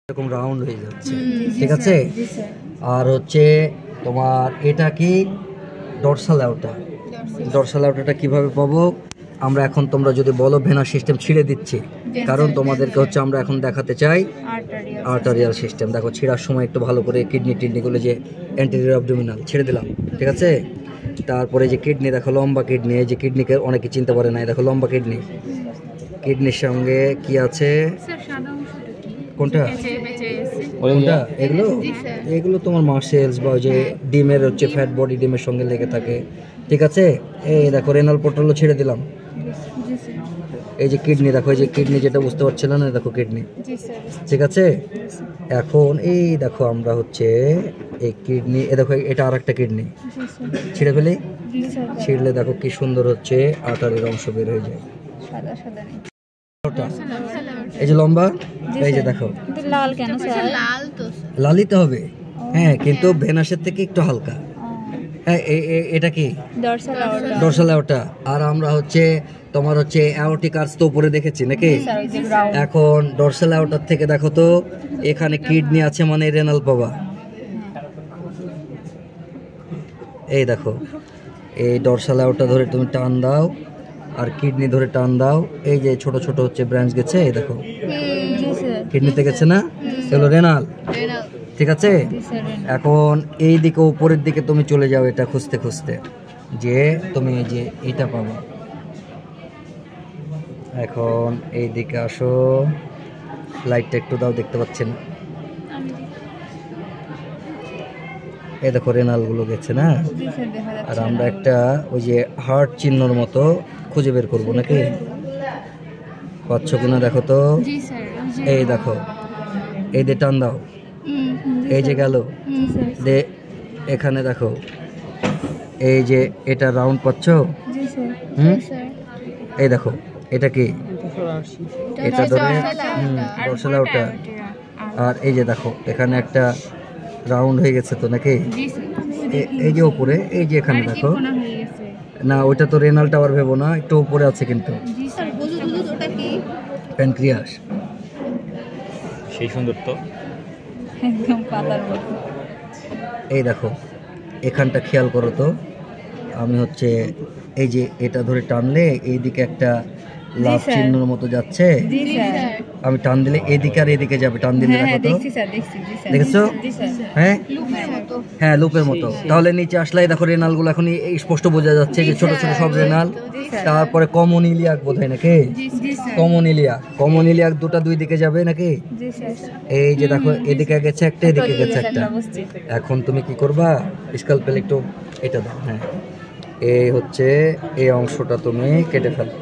এরকম রাউন্ড হয়ে যাচ্ছে, ঠিক আছে। আর হচ্ছে তোমার এটা কি ডরসাল আউটা। ডরসাল আউটাটা কিভাবে পাবো আমরা এখন, তোমরা যদি বলো ভেনাস সিস্টেম ছিঁড়ে দিচ্ছি, কারণ তোমাদেরকে হচ্ছে আমরা এখন দেখাতে চাই আর্টারিয়াল সিস্টেম। দেখো ছিঁড়ার সময় একটু ভালো করে কিডনিগুলো যে অ্যান্টেরিয়র অ্যাবডোমিনাল ছেড়ে দিলাম, ঠিক আছে। তারপরে যে কিডনি দেখো, লম্বা কিডনি, এই যে কিডনিকে অনেকে চিনতে পারে না, দেখো লম্বা কিডনির সঙ্গে কি আছে, কোনটা কোনটা, এগুলো তোমার মাসেলস বা যে ডিমের হচ্ছে ফ্যাট বডি ডিমের সঙ্গে লেগে থাকে, ঠিক আছে। এই দেখো রেনাল পোর্টালও ছেড়ে দিলাম। এই যে কিডনি দেখো, এই যে কিডনি যেটা বুঝতে পারছিল না, দেখো কিডনি, ঠিক আছে। এখন এই দেখো আমরা হচ্ছে এই কিডনি, এ দেখো এটা আর একটা কিডনি ছিঁড়ে ফেলি, ছিঁড়লে দেখো কি সুন্দর হচ্ছে আর্টারির অংশ বের হয়ে যায়। এই যে লম্বা, এই যে দেখো লাল কেন স্যার? লালই তো হবে, হ্যাঁ, কিন্তু ভেনাসের থেকে একটু হালকা। হ্যাঁ, এটা কি ডরসাল আউটা। আর আমরা হচ্ছে তোমার হচ্ছে অ্যাওর্টিক আর্চ তো উপরে দেখেছি নাকি। এখন ডরসাল আউটার থেকে দেখো তো এখানে কিডনি আছে মানে রেনাল পাবা। এই দেখো এই ডরসাল আউটা ধরে তুমি টান দাও আর কিডনি ধরে টান দাও, এই যে ছোট ছোট হচ্ছে ব্রাঞ্চ গেছে, এই দেখো কিডনিতে গেছে না, এগুলো রেনাল, ঠিক আছে। এখন এই দিকে উপরের দিকে তুমি চলে যাও এটা খুঁজতে খুঁজতে, যে তুমি এই যে এটা পাবো। এখন এই দিকে আসো, লাইটটা একটু দাও, দেখতে পাচ্ছেন এই দেখো রেনাল গুলো গেছে না। আর আমরা একটা ওই যে হার্ট চিহ্নর মতো খুঁজে বের করবো নাকি, পাচ্ছ কিনা দেখো তো। এই দেখো এই দিয়ে টান দাও, এই যে গেল দে, এখানে দেখো এই যে এটা রাউন্ড পাচ্ছ, এই দেখো এটা কি, এটা ধরে ডরসাল আউটা। আর এই যে দেখো এখানে একটা রাউন্ড হয়ে গেছে তো নাকি, এই যে উপরে, এই যে এখানে দেখো না, ওইটা তো রেনাল টাওয়ার ভেবো না, একটু উপরে আছে কিন্তু প্যানক্রিয়াস। সেই সুন্দর তো একদম পাতার মতো। এই দেখো এখানটা খেয়াল করো তো, আমি হচ্ছে এই যে এটা ধরে টানলে এইদিকে একটা লাভ চিহ্নের মতো যাচ্ছে, আমি টান দিলে এদিকে আর এদিকে যাবে, টান দিলে দেখো তো, দেখেছো, হ্যাঁ হ্যাঁ লুপের মতো। তাহলে নিচে আসলেই দেখো রেনাল গুলো এখন স্পষ্ট বোঝা যাচ্ছে যে ছোট ছোট সব রেনাল। তারপরে কমন ইলিয়াক বোধ হয় নাকি, কমন ইলিয়াক দুটা দুই দিকে যাবে নাকি। এই যে দেখো এদিকে গেছে একটা, এদিকে গেছে একটা। এখন তুমি কি করবা, স্ক্যালপেল একটু এটা দাও, হ্যাঁ এই হচ্ছে এই অংশটা তুমি কেটে ফেলো।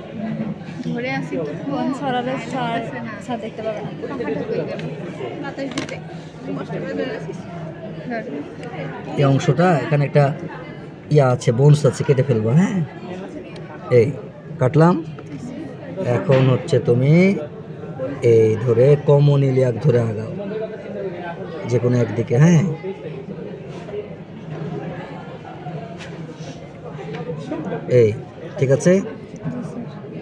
এই অংশটা এখানে একটা ইয়া আছে, বোনস আছে, কেটে ফেলবো। হ্যাঁ এই কাটলাম। এখন হচ্ছে তুমি এই ধরে কমন ইলিয়াক ধরে আগাও যে কোনো একদিকে, হ্যাঁ এই ঠিক আছে।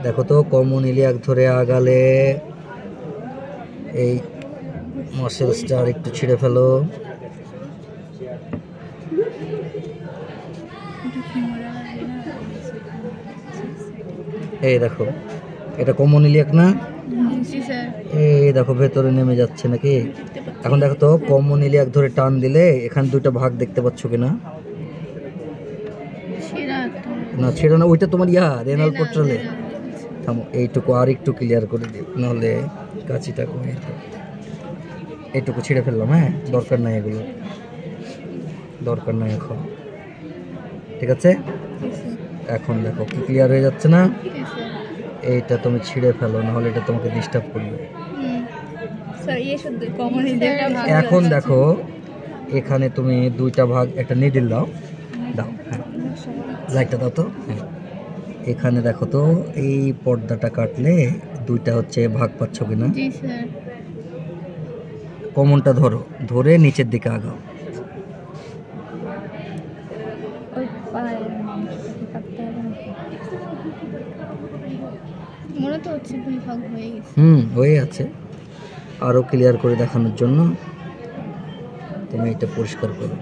দেখো তো কমন ইলিয়াক ধরে আগালে এই মাসেলসটা আর একটু ছিঁড়ে ফেলো। এই দেখো এটা কমন ইলিয়াক না, এই দেখো ভেতরে নেমে যাচ্ছে নাকি। এখন দেখো তো কমন ইলিয়াক ধরে টান দিলে এখানে দুইটা ভাগ দেখতে পাচ্ছ কিনা, না ছেড়ে না, ওইটা তোমার ইয়া রেনাল পোর্টালে। থামো এইটুকু আর একটু ক্লিয়ার করে দিই, নাহলে কাছিটা কমে, এইটুকু ছিঁড়ে ফেললাম। হ্যাঁ দরকার নাই, এগুলো দরকার নাই এখন, ঠিক আছে। এখন দেখো কি ক্লিয়ার হয়ে যাচ্ছে না, এইটা তুমি ছিঁড়ে ফেলো, নাহলে এটা তোমাকে ডিস্টার্ব করবে। এখন দেখো এখানে তুমি দুইটা ভাগ, একটা নিডল দাও, হ্যাঁ লাইটটা দাও তো, হ্যাঁ এখানে দেখো তো এই পর্দাটা কাটলে দুইটা হচ্ছে ভাগ পাচ্ছ কিনা। কমনটা ধরো, ধরে নিচের দিকে আগাও। মনে তো হচ্ছে দুই ভাগ হয়ে গেছে। হয়ে আছে। আরও ক্লিয়ার করে দেখানোর জন্য তুমি এটা পরিষ্কার করো।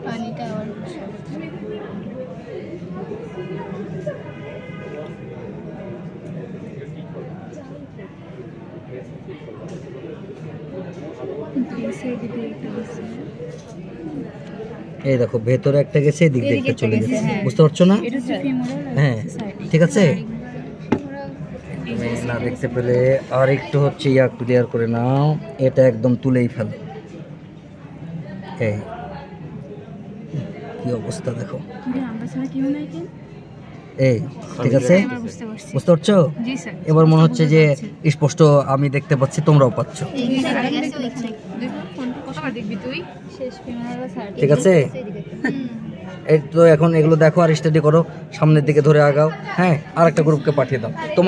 পানিটা আবার এই দেখো ভেতরে একটা গেছে, এদিক দিয়ে একটা চলে গেছে, বুঝতে পারছো না? এটা হচ্ছে ফিমোরাল হ্যাঁ ঠিক আছে। তুমি না দেখতে পেলে আর একটু হচ্ছে ক্লিয়ার করে নাও, এটা একদম তুলেই ফেলো। এই কি অবস্থা দেখো, আমরা ছাড়া কেউ নাই কেন? এই ঠিক আছে, বুঝতে পারছি। বুঝতে পারছো? জি স্যার। এবার মনে হচ্ছে যে স্পষ্ট আমি দেখতে পাচ্ছি, তোমরাও পাচ্ছ, কতবার দেখবি তুই? শেষ ফিমোরাল স্যার। ঠিক আছে। এই তো এখন এগুলো দেখো আর স্টাডি করো, সামনের দিকে ধরে আগাও। হ্যাঁ, আর একটা গ্রুপকে পাঠিয়ে দাও তোমার।